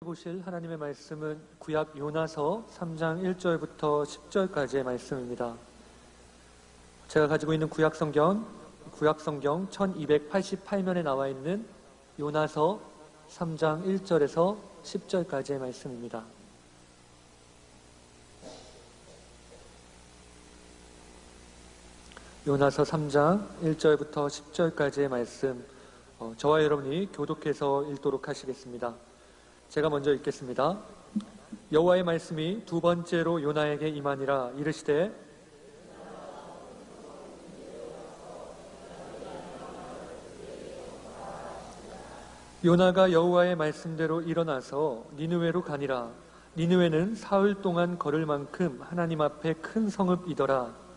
보실 하나님의 말씀은 구약 요나서 3장 1절부터 10절까지의 말씀입니다. 제가 가지고 있는 구약 성경 1288면에 나와 있는 요나서 3장 1절에서 10절까지의 말씀입니다. 요나서 3장 1절부터 10절까지의 말씀, 저와 여러분이 교독해서 읽도록 하시겠습니다. 제가 먼저 읽겠습니다. 여호와의 말씀이 두 번째로 요나에게 임하니라. 이르시되 요나가 여호와의 말씀대로 일어나서 니느웨로 가니라. 니느웨는 사흘 동안 걸을 만큼 하나님 앞에 큰 성읍이더라.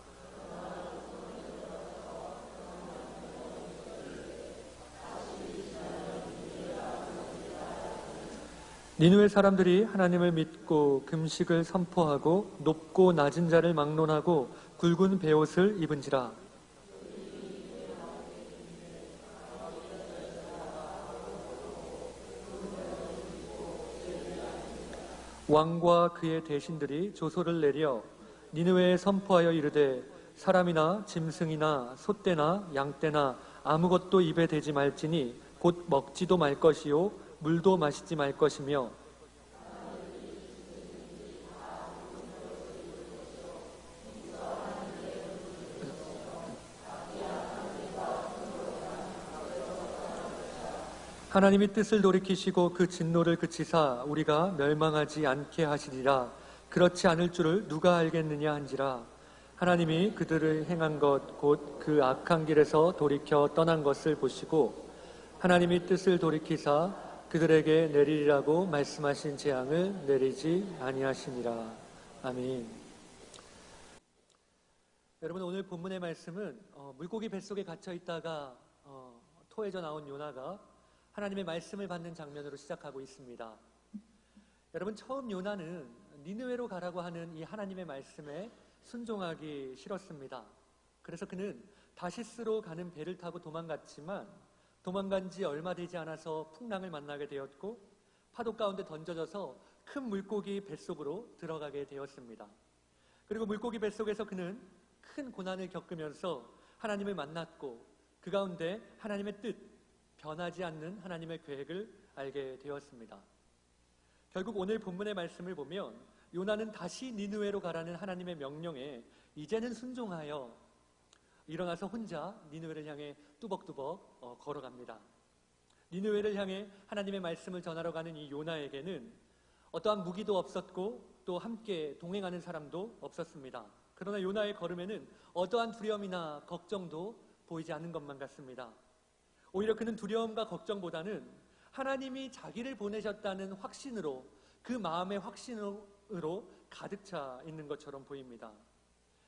니느웨 사람들이 하나님을 믿고 금식을 선포하고 높고 낮은 자를 막론하고 굵은 베옷을 입은지라. 왕과 그의 대신들이 조소를 내려 니느웨에 선포하여 이르되 사람이나 짐승이나 소떼나 양떼나 아무것도 입에 대지 말지니 곧 먹지도 말 것이요 물도 마시지 말 것이며 하나님이 뜻을 돌이키시고 그 진노를 그치사 우리가 멸망하지 않게 하시리라. 그렇지 않을 줄을 누가 알겠느냐 한지라. 하나님이 그들을 행한 것 곧 그 악한 길에서 돌이켜 떠난 것을 보시고 하나님이 뜻을 돌이키사 그들에게 내리리라고 말씀하신 재앙을 내리지 아니하시니라. 아멘. 여러분, 오늘 본문의 말씀은 물고기 뱃속에 갇혀 있다가 토해져 나온 요나가 하나님의 말씀을 받는 장면으로 시작하고 있습니다. 여러분, 처음 요나는 니느웨로 가라고 하는 이 하나님의 말씀에 순종하기 싫었습니다. 그래서 그는 다시스로 가는 배를 타고 도망갔지만 도망간 지 얼마 되지 않아서 풍랑을 만나게 되었고 파도 가운데 던져져서 큰 물고기 뱃속으로 들어가게 되었습니다. 그리고 물고기 뱃속에서 그는 큰 고난을 겪으면서 하나님을 만났고 그 가운데 하나님의 뜻, 변하지 않는 하나님의 계획을 알게 되었습니다. 결국 오늘 본문의 말씀을 보면 요나는 다시 니느웨로 가라는 하나님의 명령에 이제는 순종하여 일어나서 혼자 니느웨를 향해 뚜벅뚜벅 걸어갑니다. 니느웨를 향해 하나님의 말씀을 전하러 가는 이 요나에게는 어떠한 무기도 없었고 또 함께 동행하는 사람도 없었습니다. 그러나 요나의 걸음에는 어떠한 두려움이나 걱정도 보이지 않는 것만 같습니다. 오히려 그는 두려움과 걱정보다는 하나님이 자기를 보내셨다는 확신으로, 그 마음의 확신으로 가득 차 있는 것처럼 보입니다.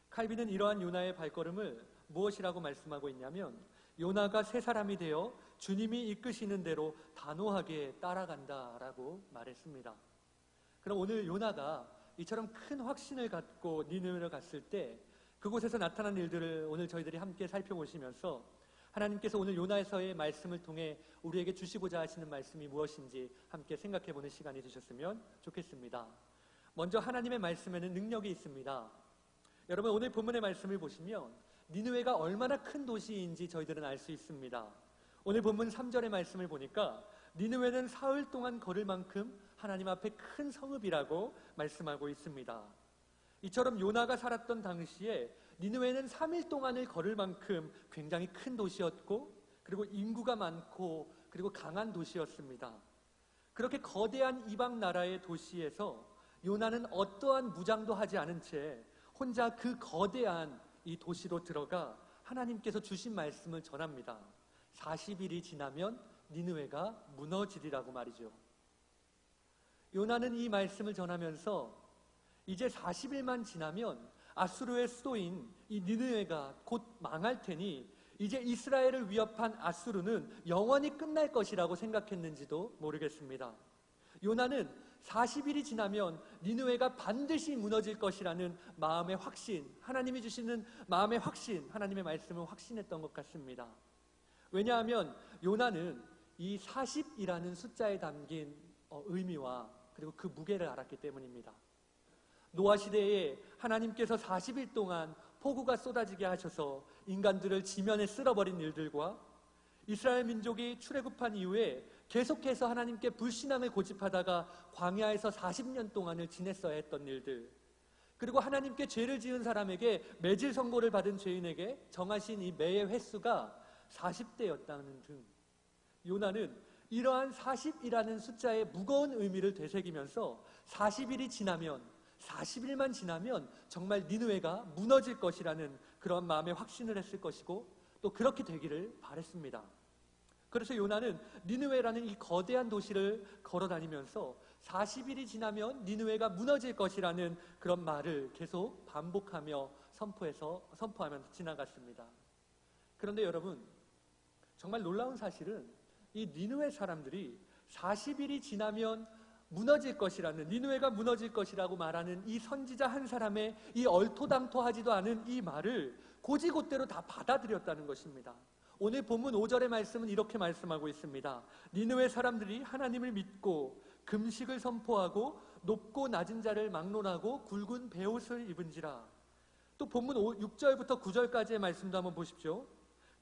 칼빈은 이러한 요나의 발걸음을 무엇이라고 말씀하고 있냐면 요나가 새 사람이 되어 주님이 이끄시는 대로 단호하게 따라간다라고 말했습니다. 그럼 오늘 요나가 이처럼 큰 확신을 갖고 니느웨로 갔을 때 그곳에서 나타난 일들을 오늘 저희들이 함께 살펴보시면서 하나님께서 오늘 요나에서의 말씀을 통해 우리에게 주시고자 하시는 말씀이 무엇인지 함께 생각해보는 시간이 되셨으면 좋겠습니다. 먼저 하나님의 말씀에는 능력이 있습니다. 여러분, 오늘 본문의 말씀을 보시면 니느웨가 얼마나 큰 도시인지 저희들은 알 수 있습니다. 오늘 본문 3절의 말씀을 보니까 니느웨는 사흘 동안 걸을 만큼 하나님 앞에 큰 성읍이라고 말씀하고 있습니다. 이처럼 요나가 살았던 당시에 니느웨는 3일 동안을 걸을 만큼 굉장히 큰 도시였고 그리고 인구가 많고 그리고 강한 도시였습니다. 그렇게 거대한 이방 나라의 도시에서 요나는 어떠한 무장도 하지 않은 채 혼자 그 거대한 이 도시로 들어가 하나님께서 주신 말씀을 전합니다. 40일이 지나면 니느웨가 무너지리라고 말이죠. 요나는 이 말씀을 전하면서 이제 40일만 지나면 아수르의 수도인 이 니느웨가 곧 망할 테니 이제 이스라엘을 위협한 아수르는 영원히 끝날 것이라고 생각했는지도 모르겠습니다. 요나는 40일이 지나면 니느웨가 반드시 무너질 것이라는 마음의 확신, 하나님이 주시는 마음의 확신, 하나님의 말씀을 확신했던 것 같습니다. 왜냐하면 요나는 이 40이라는 숫자에 담긴 의미와 그리고 그 무게를 알았기 때문입니다. 노아 시대에 하나님께서 40일 동안 폭우가 쏟아지게 하셔서 인간들을 지면에 쓸어버린 일들과 이스라엘 민족이 출애굽한 이후에 계속해서 하나님께 불신앙을 고집하다가 광야에서 40년 동안을 지냈어야 했던 일들, 그리고 하나님께 죄를 지은 사람에게 매질 선고를 받은 죄인에게 정하신 이 매의 횟수가 40대였다는 등, 요나는 이러한 40이라는 숫자의 무거운 의미를 되새기면서 40일이 지나면, 40일만 지나면 정말 니느웨가 무너질 것이라는 그런 마음의 확신을 했을 것이고 또 그렇게 되기를 바랬습니다. 그래서 요나는 니느웨라는 이 거대한 도시를 걸어다니면서 40일이 지나면 니느웨가 무너질 것이라는 그런 말을 계속 반복하며 선포하면서 지나갔습니다. 그런데 여러분, 정말 놀라운 사실은 이 니느웨 사람들이 40일이 지나면 무너질 것이라는, 니느웨가 무너질 것이라고 말하는 이 선지자 한 사람의 이 얼토당토하지도 않은 이 말을 곧이곧대로 다 받아들였다는 것입니다. 오늘 본문 5절의 말씀은 이렇게 말씀하고 있습니다. 니느웨 사람들이 하나님을 믿고 금식을 선포하고 높고 낮은 자를 막론하고 굵은 베옷을 입은지라. 또 본문 6절부터 9절까지의 말씀도 한번 보십시오.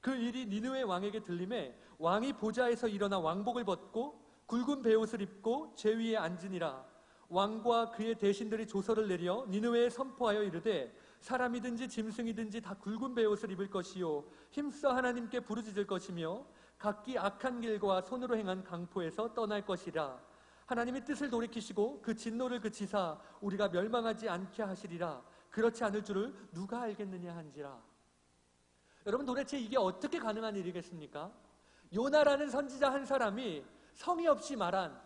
그 일이 니느웨 왕에게 들림에 왕이 보좌에서 일어나 왕복을 벗고 굵은 베옷을 입고 제 위에 앉으니라. 왕과 그의 대신들이 조서를 내려 니느웨에 선포하여 이르되 사람이든지 짐승이든지 다 굵은 베옷을 입을 것이요 힘써 하나님께 부르짖을 것이며 각기 악한 길과 손으로 행한 강포에서 떠날 것이라. 하나님이 뜻을 돌이키시고 그 진노를 그치사 우리가 멸망하지 않게 하시리라. 그렇지 않을 줄을 누가 알겠느냐 한지라. 여러분, 도대체 이게 어떻게 가능한 일이겠습니까? 요나라는 선지자 한 사람이 성의 없이 말한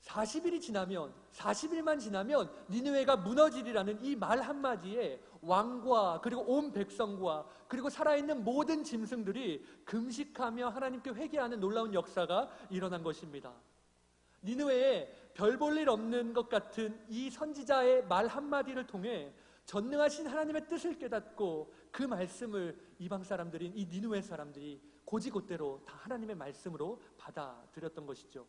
40일이 지나면, 40일만 지나면 니느웨가 무너지리라는 이 말 한마디에 왕과 그리고 온 백성과 그리고 살아있는 모든 짐승들이 금식하며 하나님께 회개하는 놀라운 역사가 일어난 것입니다. 니느웨에 별 볼 일 없는 것 같은 이 선지자의 말 한마디를 통해 전능하신 하나님의 뜻을 깨닫고 그 말씀을 이방 사람들인 이 니느웨 사람들이 곧이곧대로 다 하나님의 말씀으로 받아들였던 것이죠.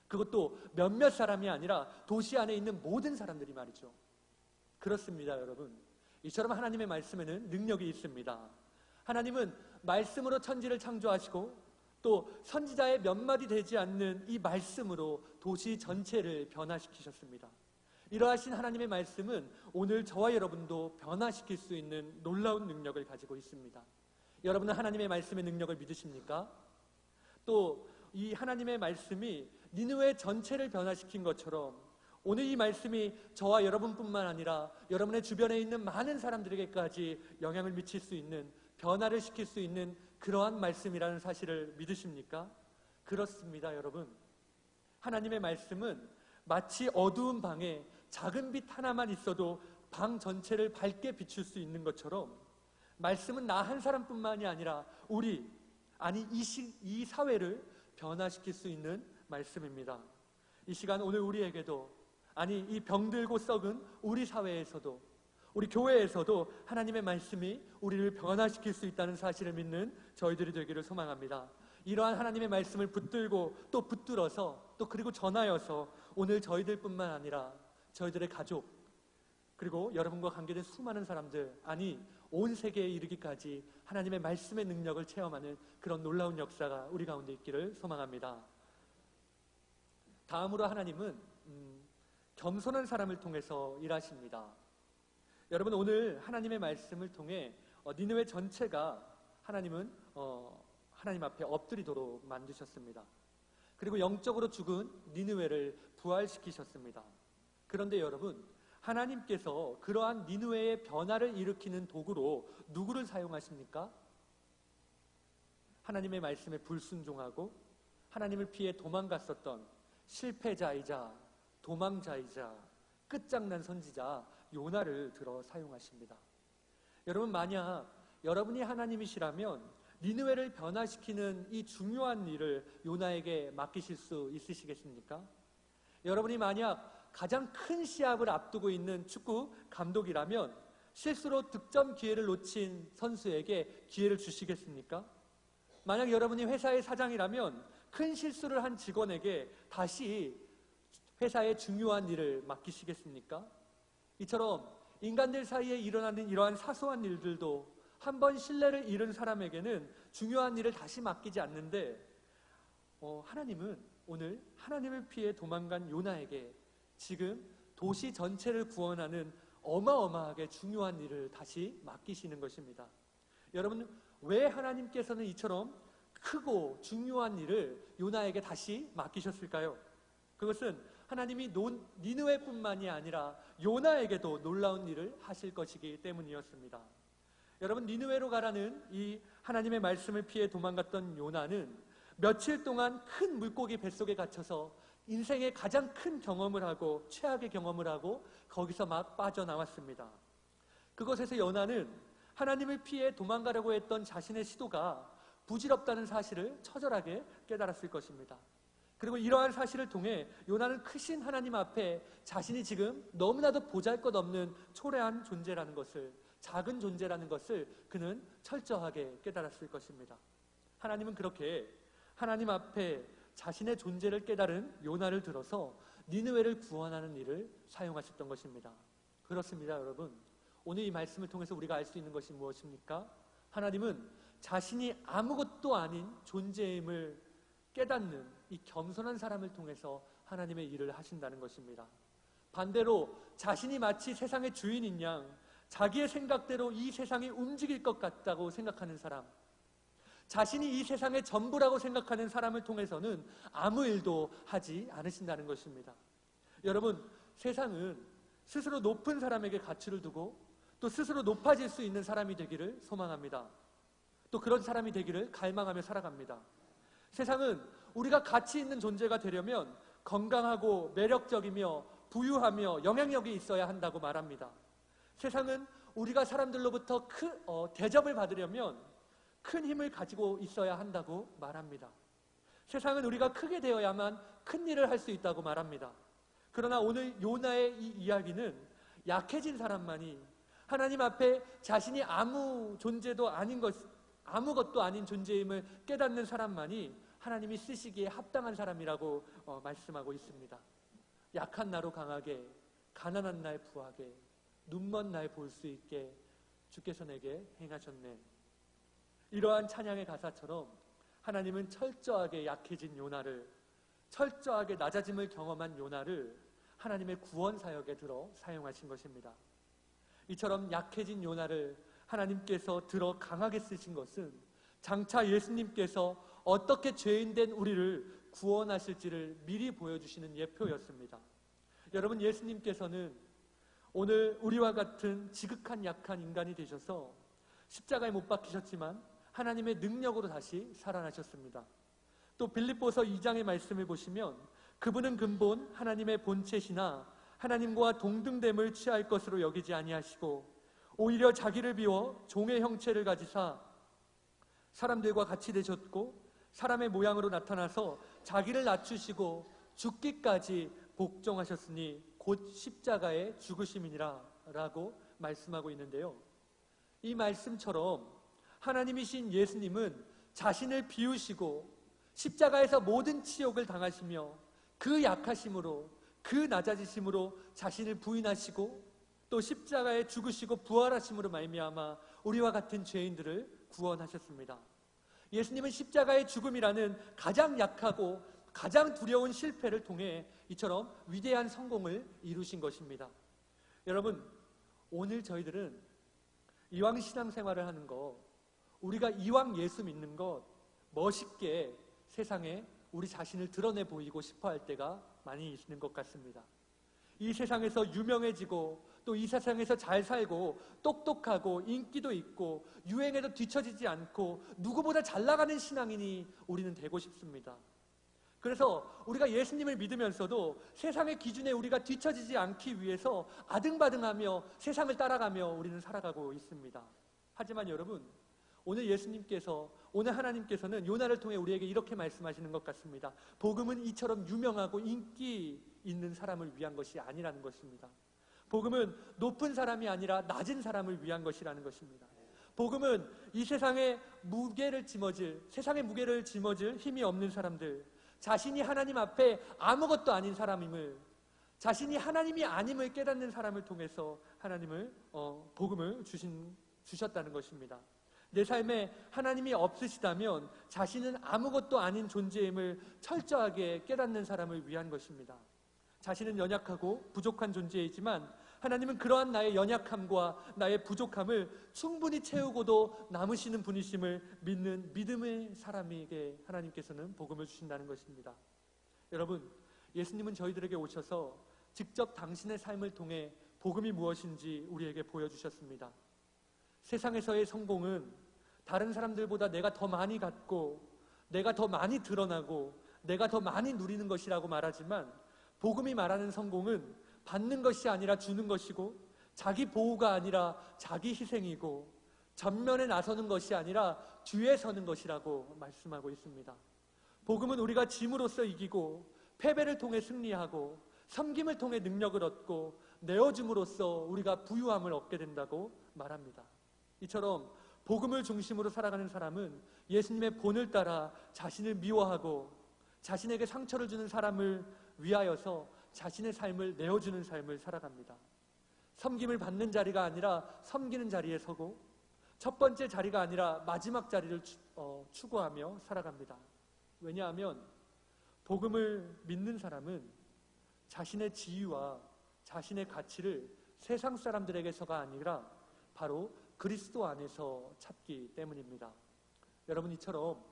그것도 몇몇 사람이 아니라 도시 안에 있는 모든 사람들이 말이죠. 그렇습니다, 여러분. 이처럼 하나님의 말씀에는 능력이 있습니다. 하나님은 말씀으로 천지를 창조하시고 또 선지자의 몇 마디 되지 않는 이 말씀으로 도시 전체를 변화시키셨습니다. 이러하신 하나님의 말씀은 오늘 저와 여러분도 변화시킬 수 있는 놀라운 능력을 가지고 있습니다. 여러분은 하나님의 말씀의 능력을 믿으십니까? 또 이 하나님의 말씀이 니느웨 전체를 변화시킨 것처럼 오늘 이 말씀이 저와 여러분뿐만 아니라 여러분의 주변에 있는 많은 사람들에게까지 영향을 미칠 수 있는, 변화를 시킬 수 있는 그러한 말씀이라는 사실을 믿으십니까? 그렇습니다, 여러분. 하나님의 말씀은 마치 어두운 방에 작은 빛 하나만 있어도 방 전체를 밝게 비출 수 있는 것처럼 말씀은 나 한 사람뿐만이 아니라 이 사회를 변화시킬 수 있는 말씀입니다. 이 시간 오늘 우리에게도, 이 병들고 썩은 우리 사회에서도, 우리 교회에서도 하나님의 말씀이 우리를 변화시킬 수 있다는 사실을 믿는 저희들이 되기를 소망합니다. 이러한 하나님의 말씀을 붙들고 또 붙들어서 또 그리고 전하여서 오늘 저희들뿐만 아니라 저희들의 가족, 그리고 여러분과 관계된 수많은 사람들, 온 세계에 이르기까지 하나님의 말씀의 능력을 체험하는 그런 놀라운 역사가 우리 가운데 있기를 소망합니다. 다음으로 하나님은 겸손한 사람을 통해서 일하십니다. 여러분, 오늘 하나님의 말씀을 통해 니느웨 전체가 하나님 앞에 엎드리도록 만드셨습니다. 그리고 영적으로 죽은 니느웨를 부활시키셨습니다. 그런데 여러분, 하나님께서 그러한 니느웨의 변화를 일으키는 도구로 누구를 사용하십니까? 하나님의 말씀에 불순종하고 하나님을 피해 도망갔었던 실패자이자 도망자이자 끝장난 선지자 요나를 들어 사용하십니다. 여러분, 만약 여러분이 하나님이시라면 니느웨를 변화시키는 이 중요한 일을 요나에게 맡기실 수 있으시겠습니까? 여러분이 만약 가장 큰 시합을 앞두고 있는 축구 감독이라면 실수로 득점 기회를 놓친 선수에게 기회를 주시겠습니까? 만약 여러분이 회사의 사장이라면 큰 실수를 한 직원에게 다시 회사의 중요한 일을 맡기시겠습니까? 이처럼 인간들 사이에 일어나는 이러한 사소한 일들도 한번 신뢰를 잃은 사람에게는 중요한 일을 다시 맡기지 않는데, 하나님은 오늘 하나님을 피해 도망간 요나에게 지금 도시 전체를 구원하는 어마어마하게 중요한 일을 다시 맡기시는 것입니다. 여러분, 왜 하나님께서는 이처럼 크고 중요한 일을 요나에게 다시 맡기셨을까요? 그것은 하나님이 니느웨뿐만이 아니라 요나에게도 놀라운 일을 하실 것이기 때문이었습니다. 여러분, 니느웨로 가라는 이 하나님의 말씀을 피해 도망갔던 요나는 며칠 동안 큰 물고기 뱃속에 갇혀서 인생의 가장 큰 경험을 하고 최악의 경험을 하고 거기서 막 빠져나왔습니다. 그곳에서 요나는 하나님을 피해 도망가려고 했던 자신의 시도가 부질없다는 사실을 처절하게 깨달았을 것입니다. 그리고 이러한 사실을 통해 요나는 크신 하나님 앞에 자신이 지금 너무나도 보잘것없는 초라한 존재라는 것을, 작은 존재라는 것을 그는 철저하게 깨달았을 것입니다. 하나님은 그렇게 하나님 앞에 자신의 존재를 깨달은 요나를 들어서 니느웨를 구원하는 일을 사용하셨던 것입니다. 그렇습니다, 여러분. 오늘 이 말씀을 통해서 우리가 알 수 있는 것이 무엇입니까? 하나님은 자신이 아무것도 아닌 존재임을 깨닫는 이 겸손한 사람을 통해서 하나님의 일을 하신다는 것입니다. 반대로 자신이 마치 세상의 주인인 양 자기의 생각대로 이 세상이 움직일 것 같다고 생각하는 사람, 자신이 이 세상의 전부라고 생각하는 사람을 통해서는 아무 일도 하지 않으신다는 것입니다. 여러분, 세상은 스스로 높은 사람에게 가치를 두고 또 스스로 높아질 수 있는 사람이 되기를 소망합니다. 또 그런 사람이 되기를 갈망하며 살아갑니다. 세상은 우리가 가치 있는 존재가 되려면 건강하고 매력적이며 부유하며 영향력이 있어야 한다고 말합니다. 세상은 우리가 사람들로부터 대접을 받으려면 큰 힘을 가지고 있어야 한다고 말합니다. 세상은 우리가 크게 되어야만 큰 일을 할 수 있다고 말합니다. 그러나 오늘 요나의 이 이야기는 약해진 사람만이 하나님 앞에 자신이 아무것도 아닌 존재임을 깨닫는 사람만이 하나님이 쓰시기에 합당한 사람이라고 말씀하고 있습니다. 약한 나로 강하게, 가난한 날 부하게, 눈먼 날 볼 수 있게 주께서 내게 행하셨네. 이러한 찬양의 가사처럼 하나님은 철저하게 약해진 요나를, 철저하게 낮아짐을 경험한 요나를 하나님의 구원 사역에 들어 사용하신 것입니다. 이처럼 약해진 요나를 하나님께서 들어 강하게 쓰신 것은 장차 예수님께서 어떻게 죄인된 우리를 구원하실지를 미리 보여주시는 예표였습니다. 여러분, 예수님께서는 오늘 우리와 같은 지극한 약한 인간이 되셔서 십자가에 못 박히셨지만 하나님의 능력으로 다시 살아나셨습니다. 또 빌립보서 2장의 말씀을 보시면 그분은 근본 하나님의 본체시나 하나님과 동등됨을 취할 것으로 여기지 아니하시고 오히려 자기를 비워 종의 형체를 가지사 사람들과 같이 되셨고 사람의 모양으로 나타나서 자기를 낮추시고 죽기까지 복종하셨으니 곧 십자가의 죽으심이니라 라고 말씀하고 있는데요. 이 말씀처럼 하나님이신 예수님은 자신을 비우시고 십자가에서 모든 치욕을 당하시며 그 약하심으로, 그 낮아지심으로 자신을 부인하시고 또 십자가에 죽으시고 부활하심으로 말미암아 우리와 같은 죄인들을 구원하셨습니다. 예수님은 십자가의 죽음이라는 가장 약하고 가장 두려운 실패를 통해 이처럼 위대한 성공을 이루신 것입니다. 여러분, 오늘 저희들은 이왕 신앙생활을 하는 것, 우리가 이왕 예수 믿는 것, 멋있게 세상에 우리 자신을 드러내 보이고 싶어 할 때가 많이 있는 것 같습니다. 이 세상에서 유명해지고 또 이 세상에서 잘 살고 똑똑하고 인기도 있고 유행에도 뒤처지지 않고 누구보다 잘 나가는 신앙인이 우리는 되고 싶습니다. 그래서 우리가 예수님을 믿으면서도 세상의 기준에 우리가 뒤처지지 않기 위해서 아등바등하며 세상을 따라가며 우리는 살아가고 있습니다. 하지만 여러분, 오늘 예수님께서, 오늘 하나님께서는 요나를 통해 우리에게 이렇게 말씀하시는 것 같습니다. 복음은 이처럼 유명하고 인기 있는 사람을 위한 것이 아니라는 것입니다. 복음은 높은 사람이 아니라 낮은 사람을 위한 것이라는 것입니다. 복음은 이 세상의 무게를 짊어질 힘이 없는 사람들, 자신이 하나님 앞에 아무것도 아닌 사람임을, 자신이 하나님이 아님을 깨닫는 사람을 통해서 하나님을 복음을 주셨다는 것입니다. 내 삶에 하나님이 없으시다면 자신은 아무것도 아닌 존재임을 철저하게 깨닫는 사람을 위한 것입니다. 자신은 연약하고 부족한 존재이지만 하나님은 그러한 나의 연약함과 나의 부족함을 충분히 채우고도 남으시는 분이심을 믿는 믿음의 사람에게 하나님께서는 복음을 주신다는 것입니다. 여러분, 예수님은 저희들에게 오셔서 직접 당신의 삶을 통해 복음이 무엇인지 우리에게 보여주셨습니다. 세상에서의 성공은 다른 사람들보다 내가 더 많이 갖고 내가 더 많이 드러나고 내가 더 많이 누리는 것이라고 말하지만, 복음이 말하는 성공은 받는 것이 아니라 주는 것이고, 자기 보호가 아니라 자기 희생이고, 전면에 나서는 것이 아니라 뒤에 서는 것이라고 말씀하고 있습니다. 복음은 우리가 짐으로써 이기고, 패배를 통해 승리하고, 섬김을 통해 능력을 얻고, 내어줌으로써 우리가 부유함을 얻게 된다고 말합니다. 이처럼 복음을 중심으로 살아가는 사람은 예수님의 본을 따라 자신을 미워하고 자신에게 상처를 주는 사람을 위하여서 자신의 삶을 내어주는 삶을 살아갑니다. 섬김을 받는 자리가 아니라 섬기는 자리에 서고, 첫 번째 자리가 아니라 마지막 자리를 추구하며 살아갑니다. 왜냐하면 복음을 믿는 사람은 자신의 지위와 자신의 가치를 세상 사람들에게서가 아니라 바로 그리스도 안에서 찾기 때문입니다. 여러분, 이처럼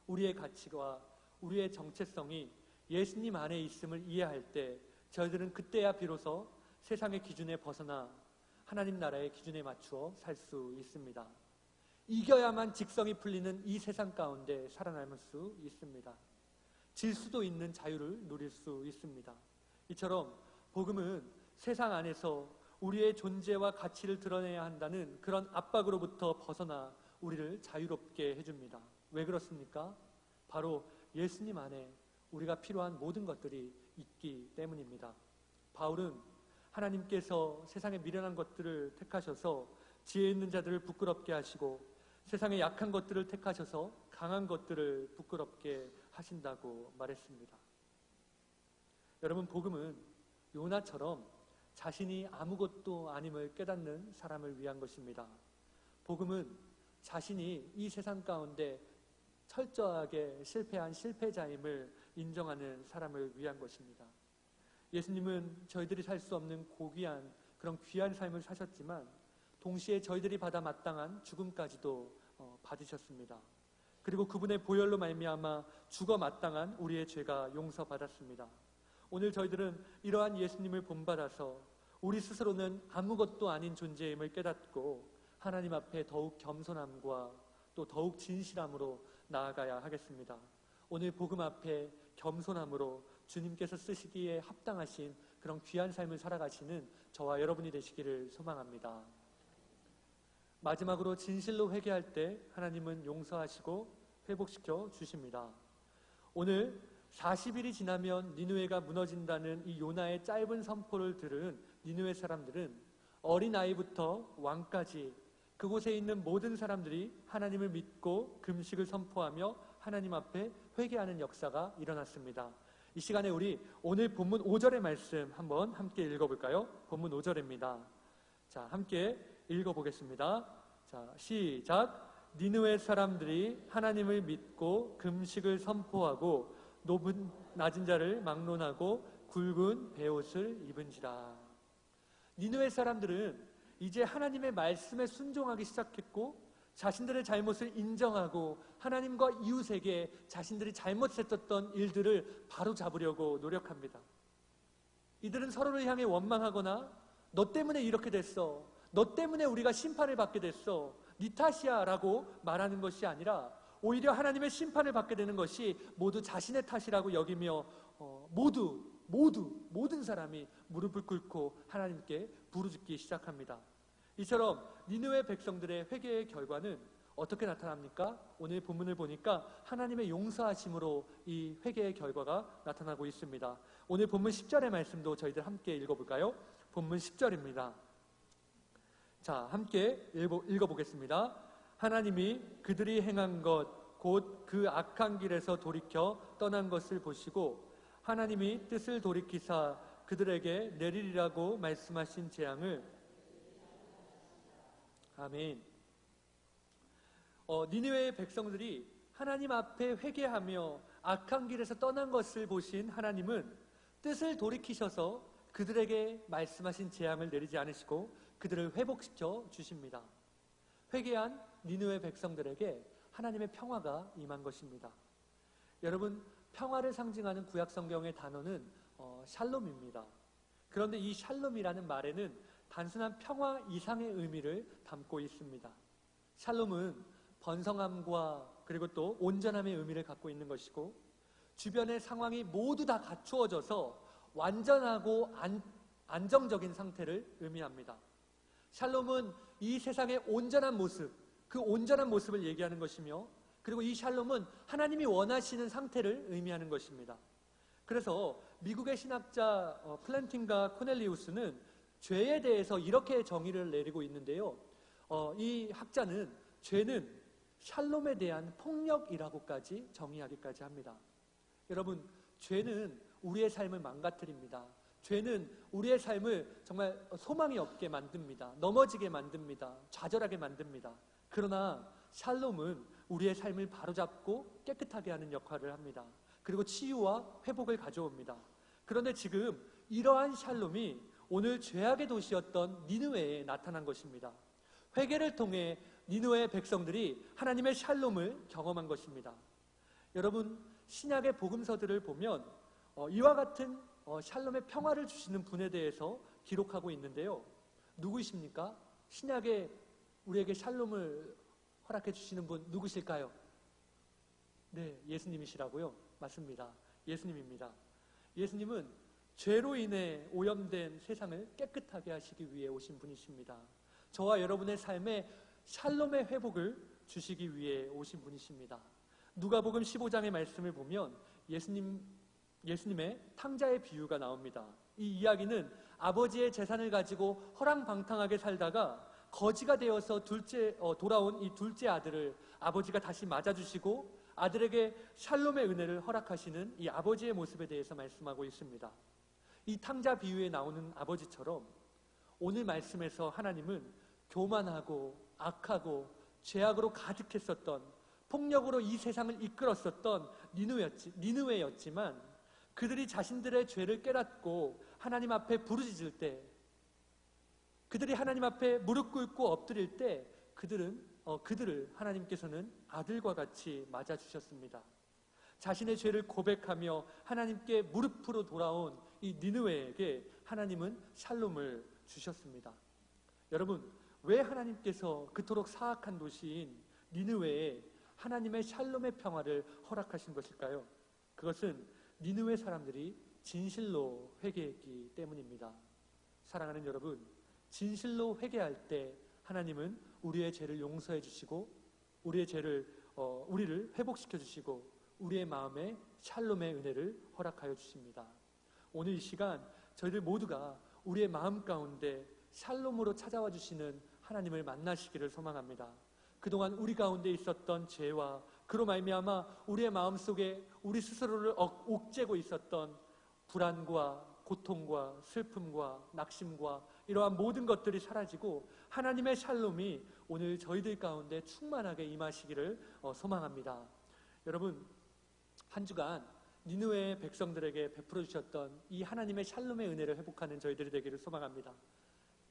우리의 가치와 우리의 정체성이 예수님 안에 있음을 이해할 때 저희들은 그때야 비로소 세상의 기준에 벗어나 하나님 나라의 기준에 맞추어 살 수 있습니다. 이겨야만 직성이 풀리는 이 세상 가운데 살아남을 수 있습니다. 질 수도 있는 자유를 누릴 수 있습니다. 이처럼 복음은 세상 안에서 우리의 존재와 가치를 드러내야 한다는 그런 압박으로부터 벗어나 우리를 자유롭게 해줍니다. 왜 그렇습니까? 바로 예수님 안에 우리가 필요한 모든 것들이 있기 때문입니다. 바울은 하나님께서 세상에 미련한 것들을 택하셔서 지혜 있는 자들을 부끄럽게 하시고, 세상에 약한 것들을 택하셔서 강한 것들을 부끄럽게 하신다고 말했습니다. 여러분, 복음은 요나처럼 자신이 아무것도 아님을 깨닫는 사람을 위한 것입니다. 복음은 자신이 이 세상 가운데 철저하게 실패한 실패자임을 인정하는 사람을 위한 것입니다. 예수님은 저희들이 살 수 없는 고귀한 그런 귀한 삶을 사셨지만 동시에 저희들이 받아 마땅한 죽음까지도 받으셨습니다. 그리고 그분의 보혈로 말미암아 죽어 마땅한 우리의 죄가 용서받았습니다. 오늘 저희들은 이러한 예수님을 본받아서 우리 스스로는 아무것도 아닌 존재임을 깨닫고 하나님 앞에 더욱 겸손함과 또 더욱 진실함으로 나아가야 하겠습니다. 오늘 복음 앞에 겸손함으로 주님께서 쓰시기에 합당하신 그런 귀한 삶을 살아가시는 저와 여러분이 되시기를 소망합니다. 마지막으로 진실로 회개할 때 하나님은 용서하시고 회복시켜 주십니다. 오늘 40일이 지나면 니느웨가 무너진다는 이 요나의 짧은 선포를 들은 니느웨 사람들은 어린아이부터 왕까지 그곳에 있는 모든 사람들이 하나님을 믿고 금식을 선포하며 하나님 앞에 회개하는 역사가 일어났습니다. 이 시간에 우리 오늘 본문 5절의 말씀 한번 함께 읽어볼까요? 본문 5절입니다. 자, 함께 읽어보겠습니다. 자, 시작. 니느웨 사람들이 하나님을 믿고 금식을 선포하고 높은 낮은 자를 막론하고 굵은 베옷을 입은지라. 니느웨 사람들은 이제 하나님의 말씀에 순종하기 시작했고 자신들의 잘못을 인정하고 하나님과 이웃에게 자신들이 잘못했었던 일들을 바로잡으려고 노력합니다. 이들은 서로를 향해 원망하거나 너 때문에 이렇게 됐어, 너 때문에 우리가 심판을 받게 됐어, 네 탓이야 라고 말하는 것이 아니라 오히려 하나님의 심판을 받게 되는 것이 모두 자신의 탓이라고 여기며 모든 사람이 무릎을 꿇고 하나님께 부르짖기 시작합니다. 이처럼 니느웨 백성들의 회개의 결과는 어떻게 나타납니까? 오늘 본문을 보니까 하나님의 용서하심으로 이 회개의 결과가 나타나고 있습니다. 오늘 본문 10절의 말씀도 저희들 함께 읽어볼까요? 본문 10절입니다. 자, 함께 읽어보겠습니다. 하나님이 그들이 행한 것 곧 그 악한 길에서 돌이켜 떠난 것을 보시고 하나님이 뜻을 돌이키사 그들에게 내리리라고 말씀하신 재앙을 아멘. 니느웨의 백성들이 하나님 앞에 회개하며 악한 길에서 떠난 것을 보신 하나님은 뜻을 돌이키셔서 그들에게 말씀하신 재앙을 내리지 않으시고 그들을 회복시켜 주십니다. 회개한 니느웨 백성들에게 하나님의 평화가 임한 것입니다. 여러분, 평화를 상징하는 구약 성경의 단어는 샬롬입니다. 그런데 이 샬롬이라는 말에는 단순한 평화 이상의 의미를 담고 있습니다. 샬롬은 번성함과 그리고 또 온전함의 의미를 갖고 있는 것이고, 주변의 상황이 모두 다 갖추어져서 완전하고 안정적인 상태를 의미합니다. 샬롬은 이 세상의 온전한 모습, 그 온전한 모습을 얘기하는 것이며, 그리고 이 샬롬은 하나님이 원하시는 상태를 의미하는 것입니다. 그래서 미국의 신학자 플랜팅과 코넬리우스는 죄에 대해서 이렇게 정의를 내리고 있는데요. 이 학자는 죄는 샬롬에 대한 폭력이라고까지 정의하기까지 합니다. 여러분, 죄는 우리의 삶을 망가뜨립니다. 죄는 우리의 삶을 정말 소망이 없게 만듭니다. 넘어지게 만듭니다. 좌절하게 만듭니다. 그러나 샬롬은 우리의 삶을 바로잡고 깨끗하게 하는 역할을 합니다. 그리고 치유와 회복을 가져옵니다. 그런데 지금 이러한 샬롬이 오늘 죄악의 도시였던 니느웨에 나타난 것입니다. 회개를 통해 니느웨의 백성들이 하나님의 샬롬을 경험한 것입니다. 여러분, 신약의 복음서들을 보면 이와 같은 샬롬의 평화를 주시는 분에 대해서 기록하고 있는데요. 누구이십니까? 신약에 우리에게 샬롬을 허락해 주시는 분 누구실까요? 네, 예수님이시라고요? 맞습니다. 예수님입니다. 예수님은 죄로 인해 오염된 세상을 깨끗하게 하시기 위해 오신 분이십니다. 저와 여러분의 삶에 샬롬의 회복을 주시기 위해 오신 분이십니다. 누가복음 15장의 말씀을 보면 예수님의 탕자의 비유가 나옵니다. 이 이야기는 아버지의 재산을 가지고 허랑방탕하게 살다가 거지가 되어서 돌아온 이 둘째 아들을 아버지가 다시 맞아주시고 아들에게 샬롬의 은혜를 허락하시는 이 아버지의 모습에 대해서 말씀하고 있습니다. 이 탕자 비유에 나오는 아버지처럼 오늘 말씀에서 하나님은 교만하고 악하고 죄악으로 가득했었던, 폭력으로 이 세상을 이끌었었던 니느웨였지만 그들이 자신들의 죄를 깨닫고 하나님 앞에 부르짖을 때, 그들이 하나님 앞에 무릎 꿇고 엎드릴 때 그들을 하나님께서는 아들과 같이 맞아주셨습니다. 자신의 죄를 고백하며 하나님께 무릎으로 돌아온 이 니느웨에게 하나님은 샬롬을 주셨습니다. 여러분, 왜 하나님께서 그토록 사악한 도시인 니느웨에 하나님의 샬롬의 평화를 허락하신 것일까요? 그것은 니느웨 사람들이 진실로 회개했기 때문입니다. 사랑하는 여러분, 진실로 회개할 때 하나님은 우리의 죄를 용서해 주시고 우리를 회복시켜 주시고 우리의 마음에 샬롬의 은혜를 허락하여 주십니다. 오늘 이 시간 저희들 모두가 우리의 마음 가운데 샬롬으로 찾아와 주시는 하나님을 만나시기를 소망합니다. 그동안 우리 가운데 있었던 죄와 그로 말미암아 우리의 마음속에 우리 스스로를 옥죄고 있었던 불안과 고통과 슬픔과 낙심과 이러한 모든 것들이 사라지고 하나님의 샬롬이 오늘 저희들 가운데 충만하게 임하시기를 소망합니다. 여러분, 한 주간 니느웨의 백성들에게 베풀어 주셨던 이 하나님의 샬롬의 은혜를 회복하는 저희들이 되기를 소망합니다.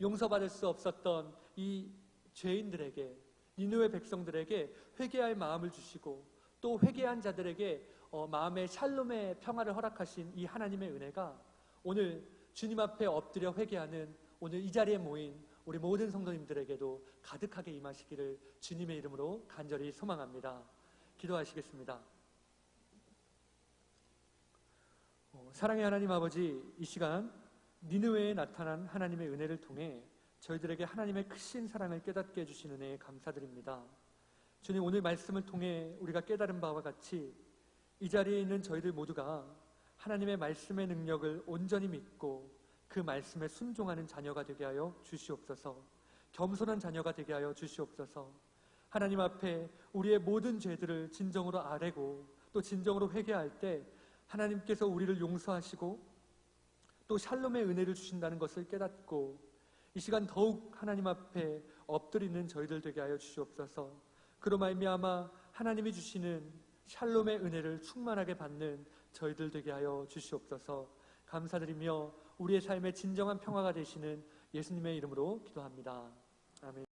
용서받을 수 없었던 이 죄인들에게, 니느웨 백성들에게 회개할 마음을 주시고 또 회개한 자들에게 마음의 샬롬의 평화를 허락하신 이 하나님의 은혜가 오늘 주님 앞에 엎드려 회개하는 오늘 이 자리에 모인 우리 모든 성도님들에게도 가득하게 임하시기를 주님의 이름으로 간절히 소망합니다. 기도하시겠습니다. 사랑의 하나님 아버지, 이 시간 니느웨에 나타난 하나님의 은혜를 통해 저희들에게 하나님의 크신 사랑을 깨닫게 해주신 은혜에 감사드립니다. 주님, 오늘 말씀을 통해 우리가 깨달은 바와 같이 이 자리에 있는 저희들 모두가 하나님의 말씀의 능력을 온전히 믿고 그 말씀에 순종하는 자녀가 되게 하여 주시옵소서. 겸손한 자녀가 되게 하여 주시옵소서. 하나님 앞에 우리의 모든 죄들을 진정으로 아뢰고 또 진정으로 회개할 때 하나님께서 우리를 용서하시고 또 샬롬의 은혜를 주신다는 것을 깨닫고 이 시간 더욱 하나님 앞에 엎드리는 저희들 되게 하여 주시옵소서. 그로 말미암아 하나님이 주시는 샬롬의 은혜를 충만하게 받는 저희들 되게 하여 주시옵소서. 감사드리며 우리의 삶의 진정한 평화가 되시는 예수님의 이름으로 기도합니다. 아멘.